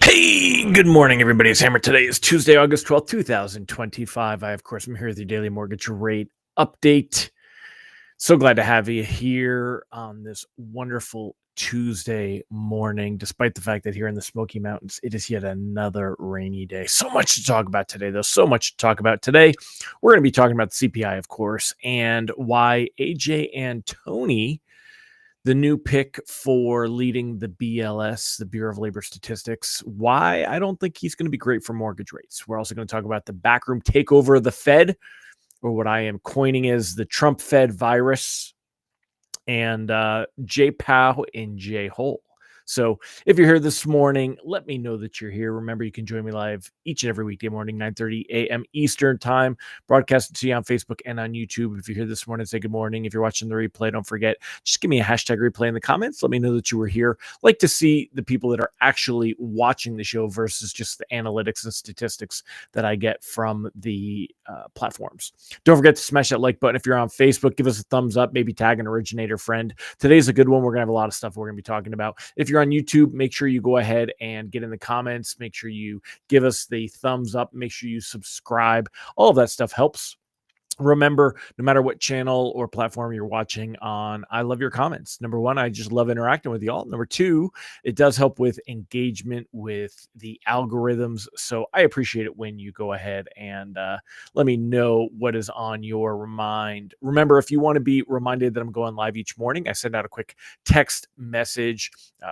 Hey, good morning, everybody. It's Hammer. Today is Tuesday, August 12th, 2025. I, of course, am here with your daily mortgage rate update. So glad to have you here on this wonderful Tuesday morning, despite the fact that here in the Smoky Mountains, it is yet another rainy day. So much to talk about today, though. So much to talk about today. We're going to be talking about the CPI, of course, and why AJ Antoni, the new pick for leading the BLS, the Bureau of Labor Statistics, why I don't think he's going to be great for mortgage rates. We're also going to talk about the backroom takeover of the Fed, or what I am coining as the Trump Fed virus, and Jay Powell and Jay Hole. So if you're here this morning, let me know that you're here. Remember, you can join me live each and every weekday morning, 9:30 a.m. Eastern time, broadcasted to you on Facebook and on YouTube. If you're here this morning, say good morning. If you're watching the replay, don't forget, just give me a hashtag replay in the comments. Let me know that you were here. Like to see the people that are actually watching the show versus just the analytics and statistics that I get from the platforms. Don't forget to smash that like button. If you're on Facebook, give us a thumbs up, maybe tag an originator friend. Today's a good one. We're going to have a lot of stuff we're going to be talking about. If you're on YouTube, make sure you go ahead and get in the comments. Make sure you give us the thumbs up. Make sure you subscribe. All of that stuff helps. Remember, no matter what channel or platform you're watching on, I love your comments. Number one, I just love interacting with y'all. Number two, it does help with engagement with the algorithms. So I appreciate it when you go ahead and let me know what is on your mind. Remember, if you want to be reminded that I'm going live each morning, I send out a quick text message.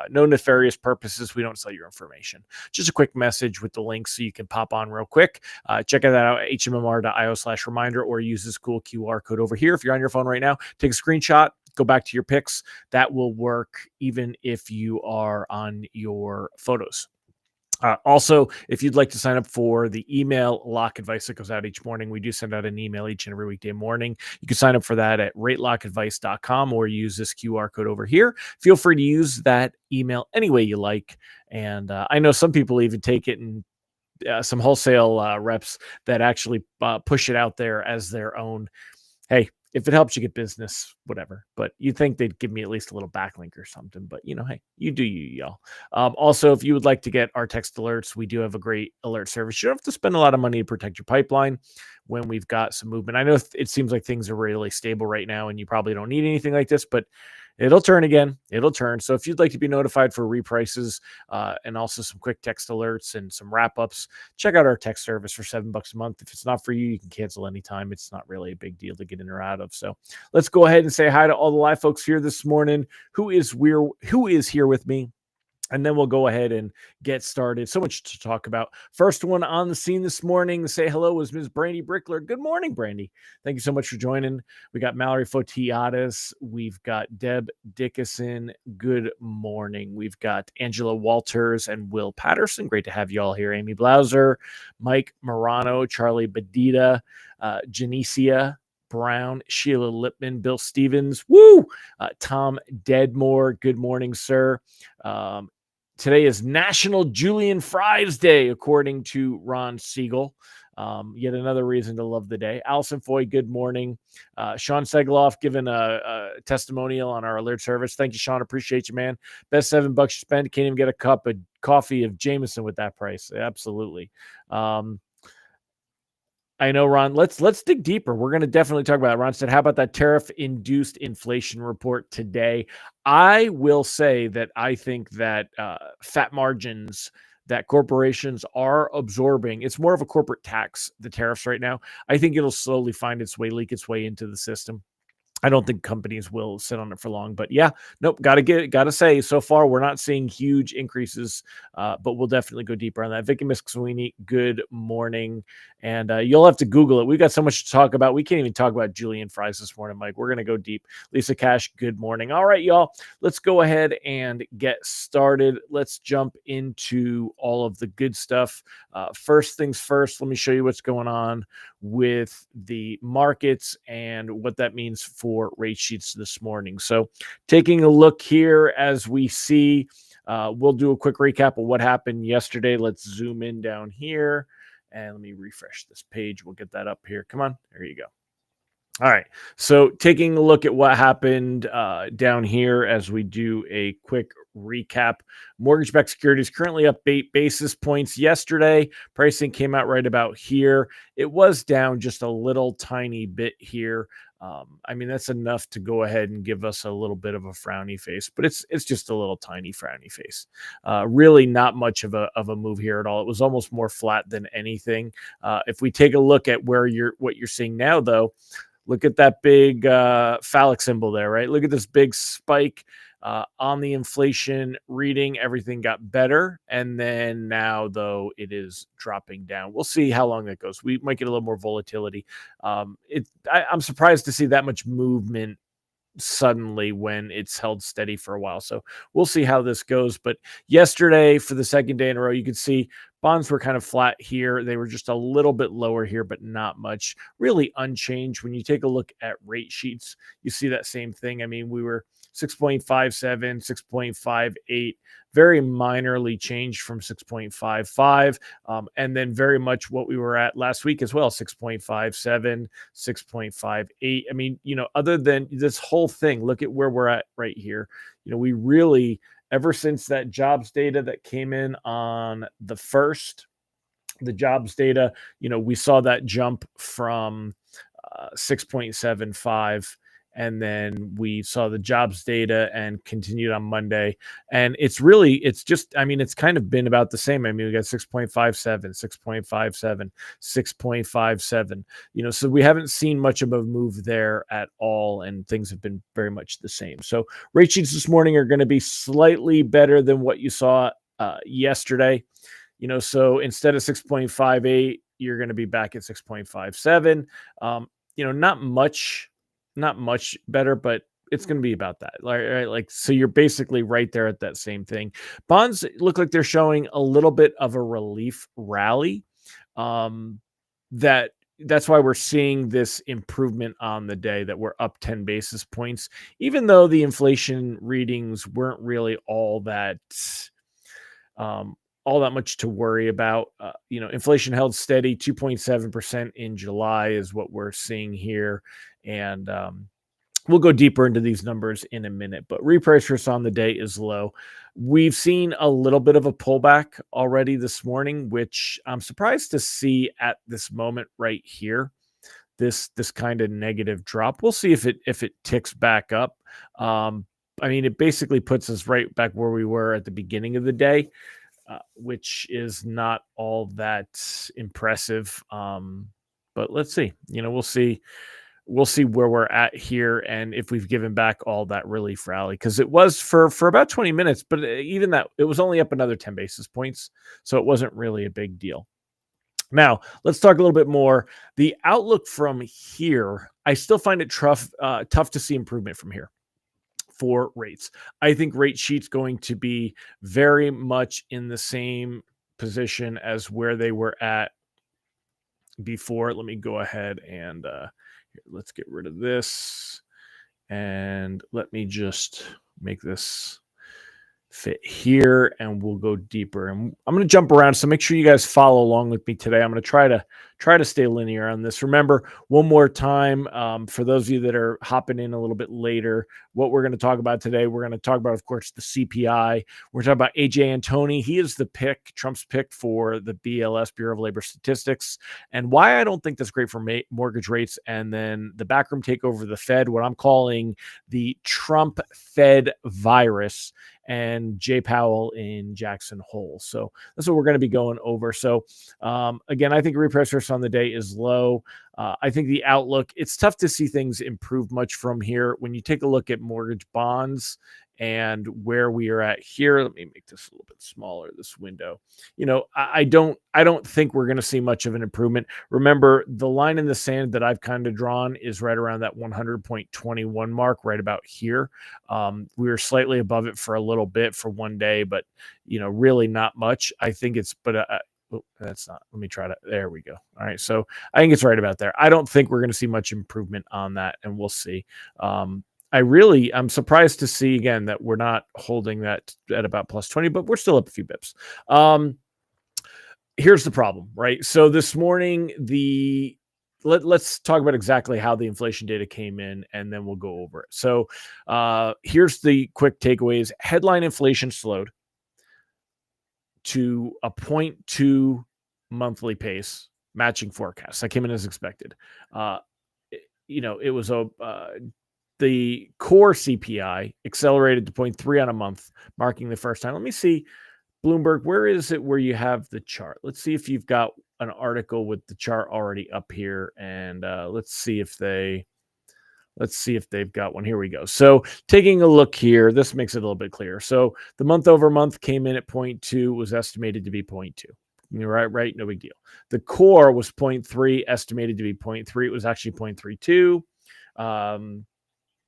No nefarious purposes. We don't sell your information. Just a quick message with the link so you can pop on real quick. Check that out at hmmr.io/reminder, or use this cool QR code over here. If you're on your phone right now, take a screenshot, go back to your pics. That will work even if you are on your photos. Also, if you'd like to sign up for the email lock advice that goes out each morning, we do send out an email each and every weekday morning. You can sign up for that at ratelockadvice.com or use this QR code over here. Feel free to use that email any way you like. And I know some people even take it and some wholesale reps that actually push it out there as their own. Hey, if it helps you get business, whatever. But you'd think they'd give me at least a little backlink or something. But, hey, you do you, y'all. Also, if you would like to get our text alerts, we do have a great alert service. You don't have to spend a lot of money to protect your pipeline when we've got some movement. I know it seems like things are really stable right now, and you probably don't need anything like this, but it'll turn again. It'll turn. So if you'd like to be notified for reprices and also some quick text alerts and some wrap-ups, check out our text service for $7 a month. If it's not for you, you can cancel anytime. It's not really a big deal to get in or out of. So let's go ahead and say hi to all the live folks here this morning. Who is here with me? And then we'll go ahead and get started. So much to talk about. First one on the scene this morning to say hello is Ms. Brandy Brickler. Good morning, Brandy. Thank you so much for joining. We got Mallory Fotiadis. We've got Deb Dickinson. Good morning. We've got Angela Walters and Will Patterson. Great to have you all here. Amy Blauser, Mike Morano, Charlie Badita, Janicia Brown, Sheila Lipman, Bill Stevens, Tom Deadmore. Good morning, sir. Today is National Julian Fries Day, according to Ron Siegel. Yet another reason to love the day. Allison Foy, good morning. Sean Segloff giving a testimonial on our alert service. Thank you, Sean. Appreciate you, man. Best $7 you spend. Can't even get a cup of coffee of Jameson with that price. Absolutely. I know, Ron. Let's dig deeper. We're going to definitely talk about it. Ron said, how about that tariff-induced inflation report today? I will say that I think that fat margins that corporations are absorbing, it's more of a corporate tax, the tariffs right now. I think it'll slowly find its way, leak its way into the system. I don't think companies will sit on it for long, but yeah, nope. Gotta say, so far we're not seeing huge increases, but we'll definitely go deeper on that. Vicky Miskwini, good morning, and you'll have to Google it. We've got so much to talk about. We can't even talk about Julian fries this morning, Mike. We're gonna go deep. Lisa Cash, good morning. All right, y'all, let's go ahead and get started. Let's jump into all of the good stuff. First things first, let me show you what's going on with the markets and what that means for rate sheets this morning. So, taking a look here as we see, we'll do a quick recap of what happened yesterday. Let's zoom in down here and let me refresh this page. We'll get that up here. Come on. There you go. All right. So taking a look at what happened down here as we do a quick recap. Mortgage-backed securities currently up 8 basis points yesterday. Pricing came out right about here. It was down just a little tiny bit here. I mean, that's enough to go ahead and give us a little bit of a frowny face, but it's just a little tiny frowny face. Really not much of a move here at all. It was almost more flat than anything. If we take a look at what you're seeing now, though, look at that big phallic symbol there, right? Look at this big spike on the inflation reading. Everything got better. And then now, though, it is dropping down. We'll see how long that goes. We might get a little more volatility. I'm surprised to see that much movement suddenly when it's held steady for a while. So we'll see how this goes. But yesterday, for the second day in a row, you could see bonds were kind of flat here. They were just a little bit lower here, but not much. Really unchanged. When you take a look at rate sheets, you see that same thing. I mean, we were 6.57, 6.58, very minorly changed from 6.55, and then very much what we were at last week as well, 6.57, 6.58. I mean, other than this whole thing, look at where we're at right here. We really, ever since that jobs data that came in on the 1st, the jobs data, we saw that jump from 6.75, and then we saw the jobs data and continued on Monday. And it's kind of been about the same. I mean, we got 6.57, 6.57, 6.57, so we haven't seen much of a move there at all. And things have been very much the same. So rate sheets this morning are going to be slightly better than what you saw yesterday. So instead of 6.58, you're going to be back at 6.57. Not much better, but it's going to be about that. Right? So you're basically right there at that same thing. Bonds look like they're showing a little bit of a relief rally. That's why we're seeing this improvement on the day, that we're up 10 basis points, even though the inflation readings weren't really all that much to worry about. Inflation held steady, 2.7% in July is what we're seeing here. And we'll go deeper into these numbers in a minute, but reprice risk on the day is low. We've seen a little bit of a pullback already this morning, which I'm surprised to see at this moment right here. This kind of negative drop. We'll see if it ticks back up. I mean, it basically puts us right back where we were at the beginning of the day, which is not all that impressive. But let's see. We'll see where we're at here and if we've given back all that relief rally, because it was for about 20 minutes, but even that, it was only up another 10 basis points. So it wasn't really a big deal. Now, let's talk a little bit more. The outlook from here, I still find it tough to see improvement from here for rates. I think rate sheet's going to be very much in the same position as where they were at before. Let me go ahead and let's get rid of this, and let me just make this fit here, and we'll go deeper. And I'm going to jump around, so make sure you guys follow along with me today. I'm going to try to stay linear on this. Remember, one more time, for those of you that are hopping in a little bit later, what we're going to talk about today, we're going to talk about, of course, the CPI. We're talking about AJ Antoni. He is the pick, Trump's pick for the BLS, Bureau of Labor Statistics, and why I don't think that's great for mortgage rates. And then the backroom takeover of the Fed, what I'm calling the Trump Fed virus, and Jay Powell in Jackson Hole. So that's what we're going to be going over. So again, I think reprice risk pips on the day is low. I think the outlook, it's tough to see things improve much from here. When you take a look at mortgage bonds and where we are at here, let me make this a little bit smaller, this window. I don't think we're going to see much of an improvement. Remember, the line in the sand that I've kind of drawn is right around that 100.21 mark, right about here. We were slightly above it for a little bit for one day, but really not much. I think it's, but that's not, let me try to, there we go. All right. So I think it's right about there. I don't think we're going to see much improvement on that, and we'll see. I'm surprised to see again that we're not holding that at about plus 20, but we're still up a few bips. Here's the problem, right? So this morning, let's talk about exactly how the inflation data came in, and then we'll go over it. So here's the quick takeaways. Headline inflation slowed to a 0.2 monthly pace, matching forecasts. That came in as expected. It was the core CPI accelerated to 0.3 on a month, marking the first time. Let me see, Bloomberg, where is it where you have the chart? Let's see if you've got an article with the chart already up here, and let's see if they've got one. Here we go. So taking a look here, this makes it a little bit clearer. So the month over month came in at 0.2, was estimated to be 0.2. Right. No big deal. The core was 0.3, estimated to be 0.3. It was actually 0.32.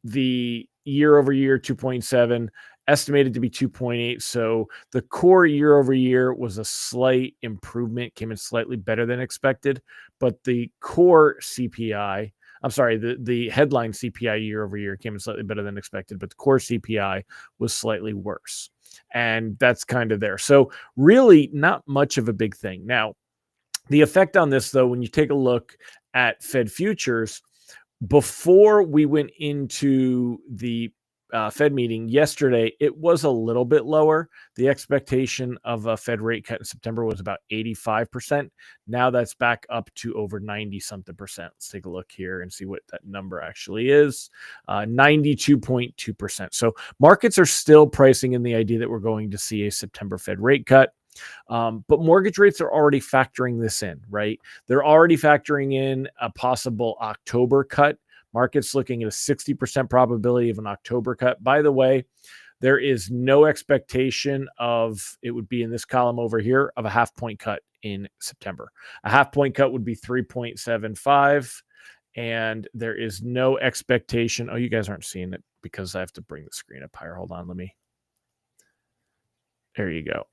The year over year 2.7, estimated to be 2.8. So the core year over year was a slight improvement, came in slightly better than expected. But the core CPI, the headline CPI year over year came in slightly better than expected, but the core CPI was slightly worse. And that's kind of there. So really not much of a big thing. Now, the effect on this, though, when you take a look at Fed futures, before we went into the Fed meeting yesterday, it was a little bit lower. The expectation of a Fed rate cut in September was about 85%. Now that's back up to over 90-something percent. Let's take a look here and see what that number actually is. 92.2%. So markets are still pricing in the idea that we're going to see a September Fed rate cut. But mortgage rates are already factoring this in, right? They're already factoring in a possible October cut. Markets looking at a 60% probability of an October cut. By the way, there is no expectation of, it would be in this column over here, of a half point cut in September. A half point cut would be 3.75. And there is no expectation. Oh, you guys aren't seeing it because I have to bring the screen up higher. Hold on. There you go.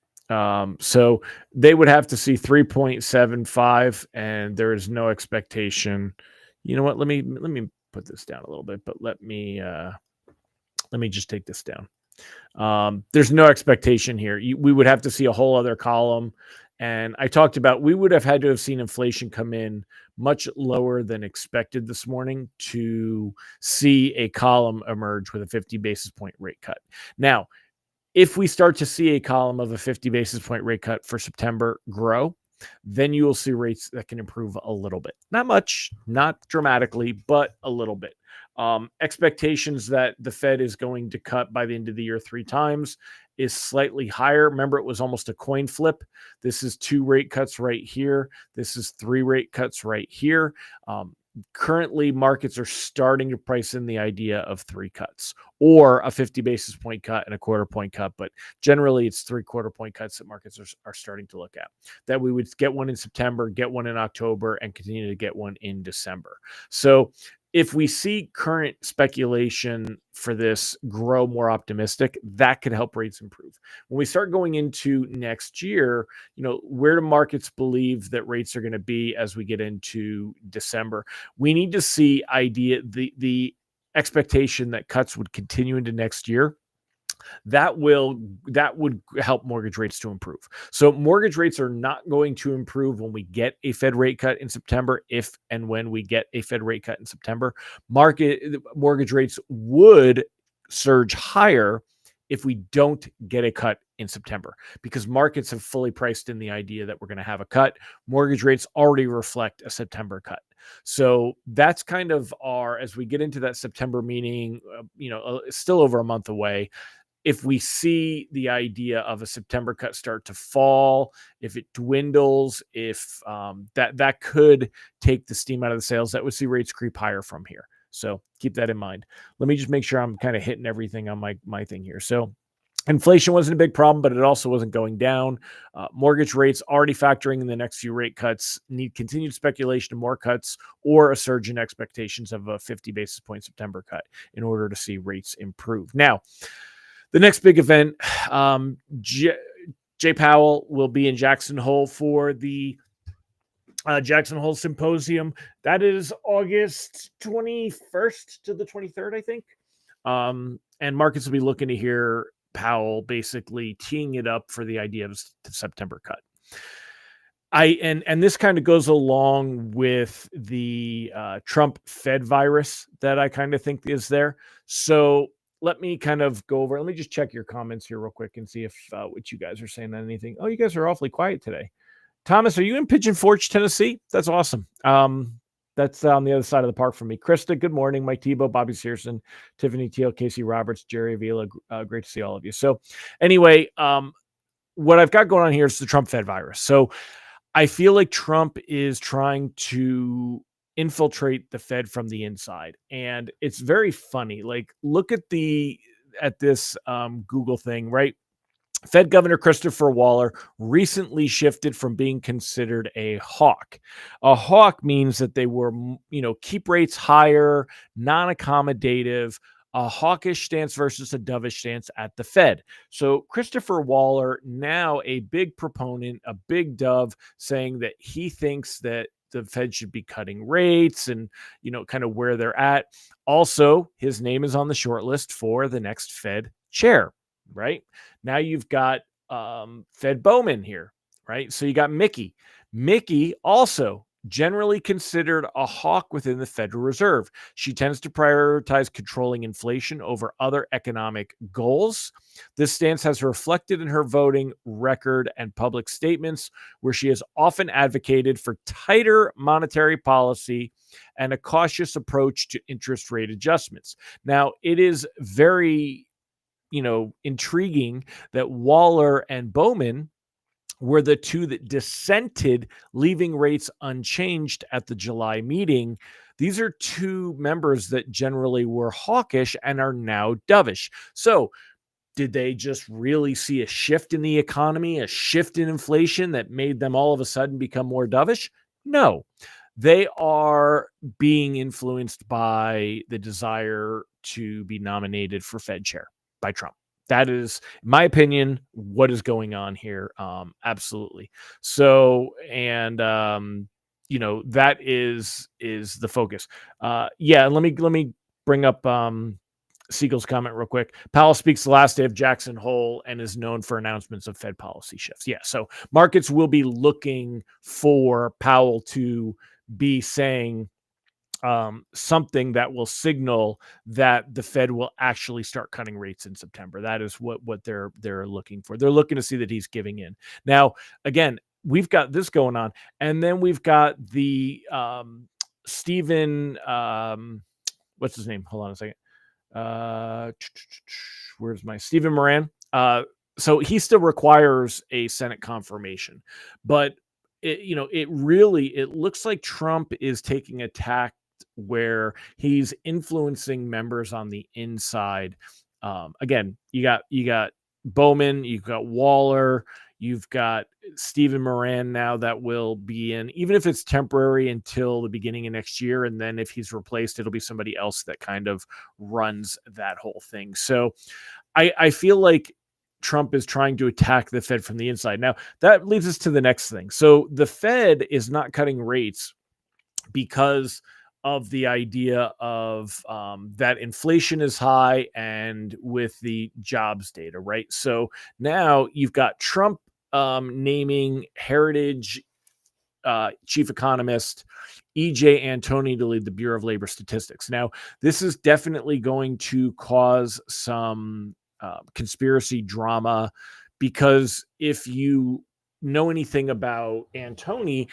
So they would have to see 3.75, and there is no expectation. You know what? Let me put this down a little bit, but let me just take this down. There's no expectation here. We would have to see a whole other column. And I talked about, we would have had to have seen inflation come in much lower than expected this morning to see a column emerge with a 50 basis point rate cut. Now, if we start to see a column of a 50 basis point rate cut for September grow, then you will see rates that can improve a little bit. Not much, not dramatically, but a little bit. Expectations that the Fed is going to cut by the end of the year 3 times is slightly higher. Remember, it was almost a coin flip. This is 2 rate cuts right here. This is 3 rate cuts right here. Currently, markets are starting to price in the idea of 3 cuts or a 50 basis point cut and a quarter point cut. But generally, it's 3/4 point cuts that markets are starting to look at. That we would get one in September, get one in October, and continue to get one in December. So if we see current speculation for this grow more optimistic, that could help rates improve. When we start going into next year, where do markets believe that rates are going to be as we get into December? We need to see the expectation that cuts would continue into next year. That would help mortgage rates to improve. So mortgage rates are not going to improve when we get a Fed rate cut in September. If and when we get a Fed rate cut in September, mortgage rates would surge higher if we don't get a cut in September, because markets have fully priced in the idea that we're going to have a cut. Mortgage rates already reflect a September cut. So that's kind of as we get into that September meeting, still over a month away. if we see the idea of a September cut start to fall, if it dwindles, if that could take the steam out of the sails, that would see rates creep higher from here. So keep that in mind. Let me just make sure I'm kind of hitting everything on my thing here. So inflation wasn't a big problem, but it also wasn't going down. Mortgage rates already factoring in the next few rate cuts, need continued speculation of more cuts or a surge in expectations of a 50 basis point September cut in order to see rates improve. Now, the next big event, Jay Powell will be in Jackson Hole for the Jackson Hole Symposium. That is August 21st to the 23rd, I think. And markets will be looking to hear Powell basically teeing it up for the idea of the September cut. And this kind of goes along with the Trump Fed virus that I kind of think is there. So let me kind of go over. Let me just check your comments here real quick and see if what you guys are saying on anything. Oh, you guys are awfully quiet today. Thomas, are you in Pigeon Forge, Tennessee? That's awesome. That's on the other side of the park for me. Krista, good morning. Mike Tebow, Bobby Searson, Tiffany Teal, Casey Roberts, Jerry Avila. Great to see all of you. So anyway, what I've got going on here is the Trump Fed virus. So I feel like Trump is trying to infiltrate the Fed from the inside. And it's very funny. Like, look at this Google thing, right? Fed Governor Christopher Waller recently shifted from being considered a hawk. A hawk means that they were, keep rates higher, non-accommodative, a hawkish stance versus a dovish stance at the Fed. So Christopher Waller, now a big proponent, a big dove, saying that he thinks that the Fed should be cutting rates and, kind of where they're at. Also, his name is on the short list for the next Fed chair. Right now, you've got Fed Bowman here, right? So you got Mickey. Mickey also generally considered a hawk within the Federal Reserve. She tends to prioritize controlling inflation over other economic goals. This stance has reflected in her voting record and public statements, where she has often advocated for tighter monetary policy and a cautious approach to interest rate adjustments. Now, it is very intriguing that Waller and Bowman were the two that dissented, leaving rates unchanged at the July meeting. These are two members that generally were hawkish and are now dovish. So did they just really see a shift in the economy, a shift in inflation that made them all of a sudden become more dovish? No. They are being influenced by the desire to be nominated for Fed chair by Trump. That is, in my opinion, what is going on here. Absolutely. So, and that is the focus. And let me bring up Siegel's comment real quick. Powell speaks the last day of Jackson Hole and is known for announcements of Fed policy shifts. Yeah, so markets will be looking for Powell to be saying something that will signal that the Fed will actually start cutting rates in September. That is what they're looking for. They're looking to see that he's giving in. Now, again, we've got this going on, and then we've got the Stephen. What's his name? Hold on a second. Where's my Stephen Moran? So he still requires a Senate confirmation, but it looks like Trump is taking a tack where he's influencing members on the inside. Again, you got Bowman, you've got Waller, you've got Stephen Moran now that will be in, even if it's temporary until the beginning of next year. And then if he's replaced, it'll be somebody else that kind of runs that whole thing. So I feel like Trump is trying to attack the Fed from the inside. Now, that leads us to the next thing. So the Fed is not cutting rates because of the idea of that inflation is high and with the jobs data, right? So now you've got Trump naming Heritage chief economist E.J. Antoni to lead the Bureau of Labor Statistics. Now, this is definitely going to cause some conspiracy drama, because if you know anything about Antoni,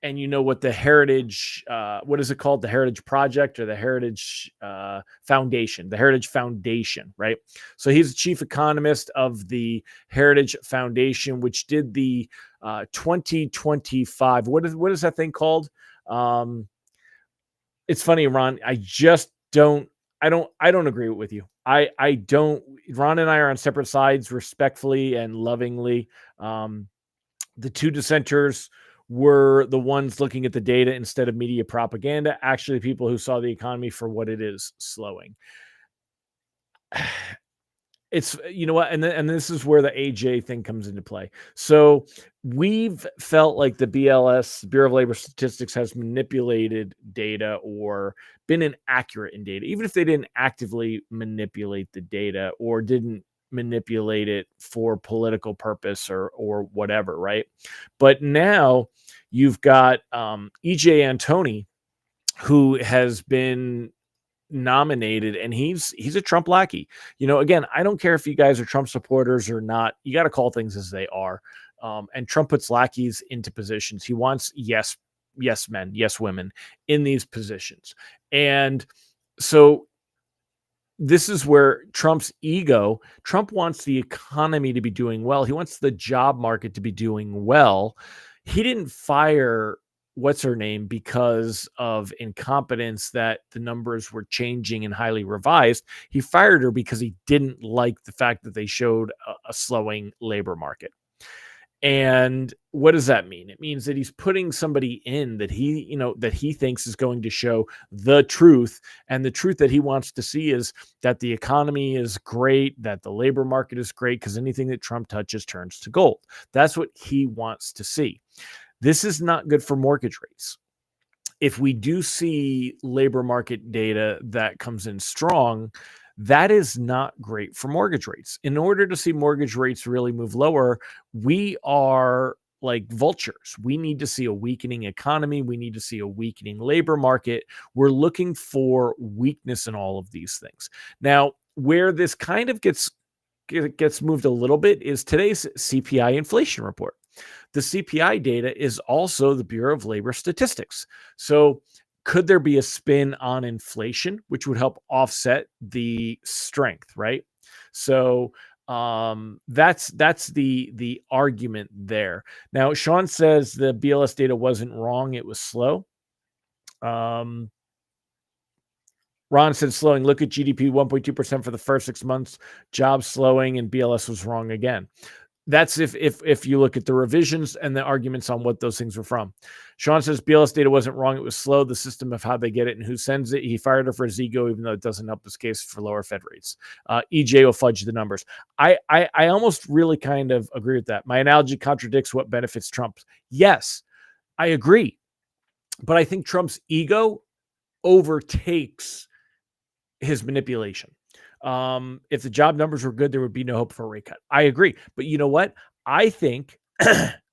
and you know what the Heritage, what is it called? The Heritage Project or the Heritage Foundation, the Heritage Foundation, right? So he's the chief economist of the Heritage Foundation, which did the 2025. What is that thing called? Um, it's funny, Ron. I don't agree with you. I don't. Ron and I are on separate sides, respectfully and lovingly. The two dissenters were the ones looking at the data instead of media propaganda, actually people who saw the economy for what it is, slowing. It's, you know what, and this is where the AJ thing comes into play. So we've felt like the BLS, Bureau of Labor Statistics, has manipulated data or been inaccurate in data, even if they didn't actively manipulate the data or didn't manipulate it for political purpose or whatever, right? But now you've got EJ Antoni, who has been nominated, and he's a Trump lackey. You know, again, I don't care if you guys are Trump supporters or not. You got to call things as they are. And Trump puts lackeys into positions. He wants yes men, yes women in these positions. And so this is where Trump's ego, Trump wants the economy to be doing well. He wants the job market to be doing well. He didn't fire what's her name because of incompetence, that the numbers were changing and highly revised. He fired her because he didn't like the fact that they showed a slowing labor market. And what does that mean? It means that he's putting somebody in that he thinks is going to show the truth. And the truth that he wants to see is that the economy is great, that the labor market is great, because anything that Trump touches turns to gold. That's what he wants to see. This is not good for mortgage rates. If we do see labor market data that comes in strong, that is not great for mortgage rates. In order to see mortgage rates really move lower, we are like vultures. We need to see a weakening economy. We need to see a weakening labor market. We're looking for weakness in all of these things. Now, where this kind of gets moved a little bit is today's CPI inflation report. The CPI data is also the Bureau of Labor Statistics. So could there be a spin on inflation, which would help offset the strength, right? So that's the argument there. Now, Sean says the BLS data wasn't wrong; it was slow. Ron said slowing. Look at GDP 1.2% for the first 6 months. Jobs slowing, and BLS was wrong again. That's if you look at the revisions and the arguments on what those things were from. Sean says BLS data wasn't wrong. It was slow. The system of how they get it and who sends it. He fired her for his ego, even though it doesn't help his case for lower Fed rates. EJ will fudge the numbers. I almost really kind of agree with that. My analogy contradicts what benefits Trump. Yes, I agree. But I think Trump's ego overtakes his manipulation. If the job numbers were good, there would be no hope for a rate cut. I agree. But you know what? I think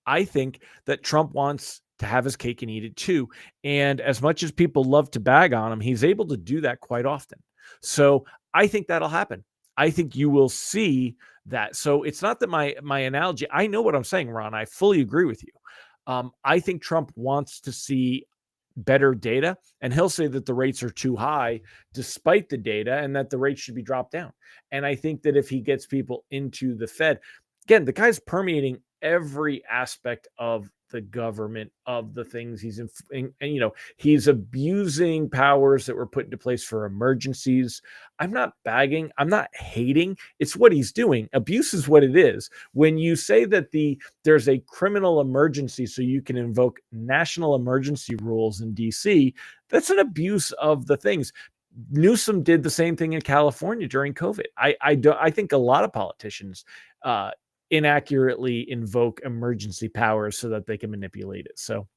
I think that Trump wants to have his cake and eat it too. And as much as people love to bag on him, he's able to do that quite often. So I think that'll happen. I think you will see that. So it's not that my analogy, I know what I'm saying, Ron. I fully agree with you. I think Trump wants to see better data, and he'll say that the rates are too high despite the data and that the rates should be dropped down. And I think that if he gets people into the Fed, again, the guy's permeating every aspect of the government, of the things he's and he's abusing powers that were put into place for emergencies. I'm not bagging, I'm not hating, it's what he's doing. Abuse is what it is. When you say that there's a criminal emergency so you can invoke national emergency rules in DC, that's an abuse of the things. Newsom did the same thing in California during COVID. I think a lot of politicians inaccurately invoke emergency powers so that they can manipulate it. So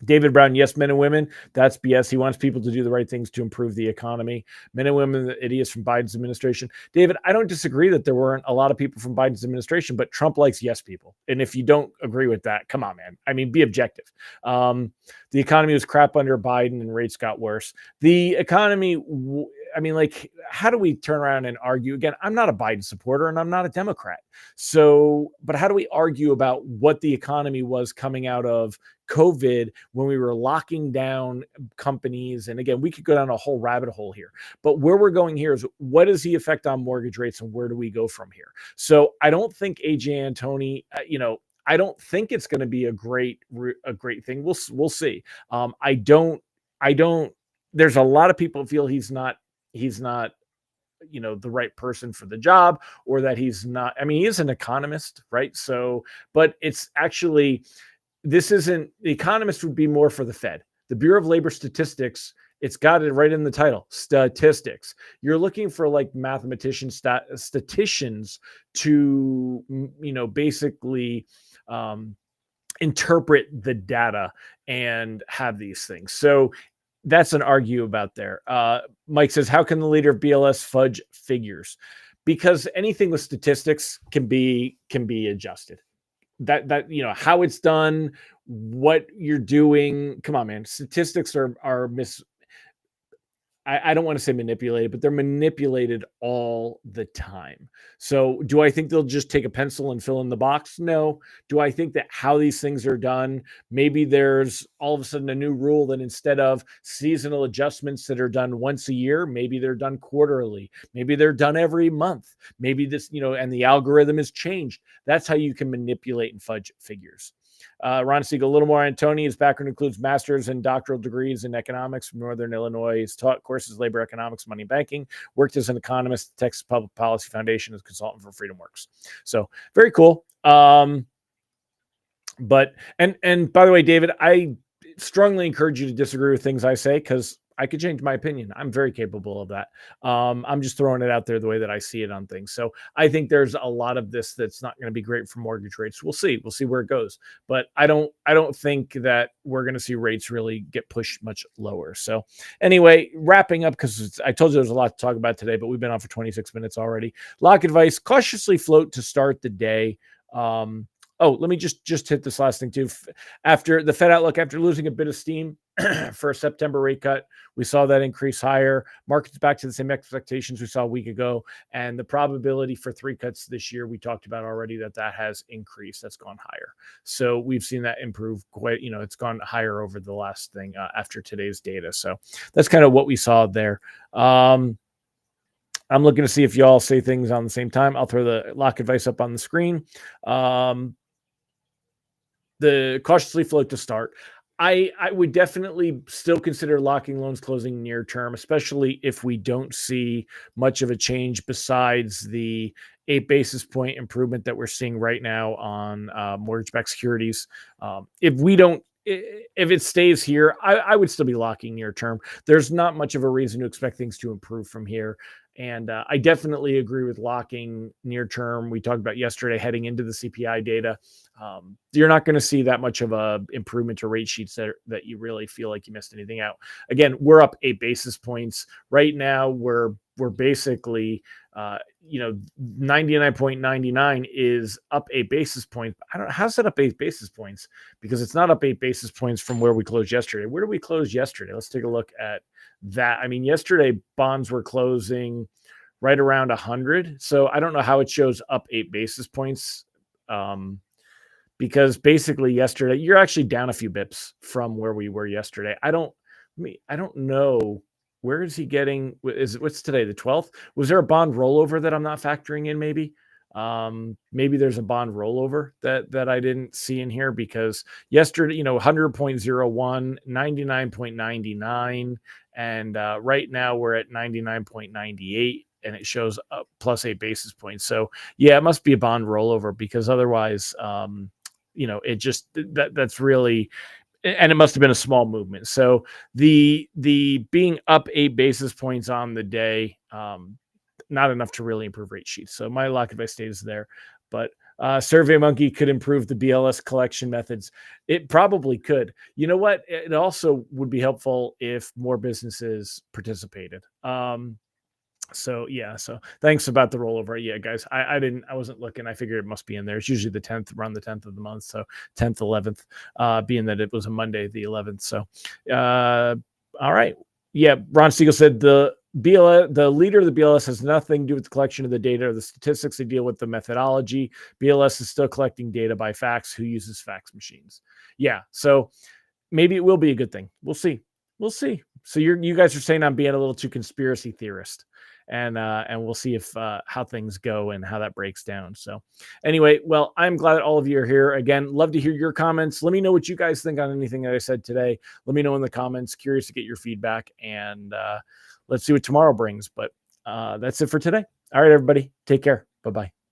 David Brown, yes, men and women, that's BS. He wants people to do the right things to improve the economy. Men and women, the idiots from Biden's administration. David, I don't disagree that there weren't a lot of people from Biden's administration, but Trump likes yes people. And if you don't agree with that, come on, man. I mean, be objective. The economy was crap under Biden and rates got worse. The economy, I mean, like, how do we turn around and argue? Again, I'm not a Biden supporter and I'm not a Democrat. So, but how do we argue about what the economy was coming out of COVID when we were locking down companies? And again, we could go down a whole rabbit hole here, but where we're going here is what is the effect on mortgage rates and where do we go from here? So I don't think AJ Antoni, I don't think it's going to be a great thing. We'll see. I don't. There's a lot of people feel he's not the right person for the job, or that he's not. I mean, he is an economist, right? So, but it's actually, this isn't, the economist would be more for the Fed. The Bureau of Labor Statistics, it's got it right in the title, statistics. You're looking for like mathematicians, statisticians to, basically interpret the data and have these things. So that's an argue about there. Mike says, how can the leader of BLS fudge figures? Because anything with statistics can be adjusted. That how it's done, what you're doing. Come on, man. Statistics are I don't want to say manipulated, but they're manipulated all the time. So do I think they'll just take a pencil and fill in the box? No. Do I think that how these things are done, maybe there's all of a sudden a new rule that instead of seasonal adjustments that are done once a year, maybe they're done quarterly, maybe they're done every month, maybe this, and the algorithm is changed. That's how you can manipulate and fudge figures. Ron Siegel, a little more on Tony. His background includes master's and doctoral degrees in economics from Northern Illinois. He's taught courses labor economics, money, banking, worked as an economist at Texas Public Policy Foundation as a consultant for FreedomWorks. So very cool. But by the way, David, I strongly encourage you to disagree with things I say, because I could change my opinion. I'm very capable of that. I'm just throwing it out there the way that I see it on things. So I think there's a lot of this that's not going to be great for mortgage rates. We'll see where it goes. But I don't think that we're going to see rates really get pushed much lower. So anyway, wrapping up, because I told you there's a lot to talk about today, but we've been on for 26 minutes already. Lock advice: cautiously float to start the day. Let me just hit this last thing too. After the Fed outlook, after losing a bit of steam for a September rate cut, we saw that increase higher. Markets back to the same expectations we saw a week ago. And the probability for 3 cuts this year, we talked about already that has increased. That's gone higher. So we've seen that improve quite, it's gone higher over the last thing after today's data. So that's kind of what we saw there. I'm looking to see if y'all say things on the same time. I'll throw the lock advice up on the screen. The cautiously float to start. I would definitely still consider locking loans closing near term, especially if we don't see much of a change besides the 8 basis point improvement that we're seeing right now on mortgage-backed securities. If it stays here, I would still be locking near term. There's not much of a reason to expect things to improve from here. And I definitely agree with locking near term. We talked about yesterday heading into the CPI data. You're not going to see that much of a improvement to rate sheets that you really feel like you missed anything out. Again, we're up 8 basis points right now. We're basically 99.99 is up 8 basis points. I don't know, how's that up 8 basis points? Because it's not up 8 basis points from where we closed yesterday. Where did we close yesterday? Let's take a look at that. I mean, yesterday bonds were closing right around 100. So I don't know how it shows up 8 basis points. Because basically yesterday, you're actually down a few bips from where we were yesterday. I don't know. Where is he getting? What's today, the 12th? Was there a bond rollover that I'm not factoring in? Maybe there's a bond rollover that I didn't see in here, because yesterday, 100.01, 99.99, and right now we're at 99.98, and it shows up plus 8 basis points. So yeah, it must be a bond rollover, because otherwise, it just that's really. And it must have been a small movement. So the being up 8 basis points on the day, not enough to really improve rate sheets. So my lock advice stays there. But SurveyMonkey could improve the BLS collection methods. It probably could. You know what? It also would be helpful if more businesses participated. So thanks about the rollover. Yeah, guys, I wasn't looking. I figured it must be in there. It's usually the 10th, around the 10th of the month. So 10th, 11th, being that it was a Monday, the 11th. So, all right. Yeah. Ron Siegel said the the leader of the BLS has nothing to do with the collection of the data or the statistics. They deal with the methodology. BLS is still collecting data by fax. Who uses fax machines? Yeah. So maybe it will be a good thing. We'll see. We'll see. So you guys are saying I'm being a little too conspiracy theorist, and we'll see if how things go and how that breaks down. So anyway, well, I'm glad that all of you are here. Again, love to hear your comments. Let me know what you guys think on anything that I said today. Let me know in the comments. Curious to get your feedback, and let's see what tomorrow brings. But that's it for today. All right, everybody, take care. Bye-bye.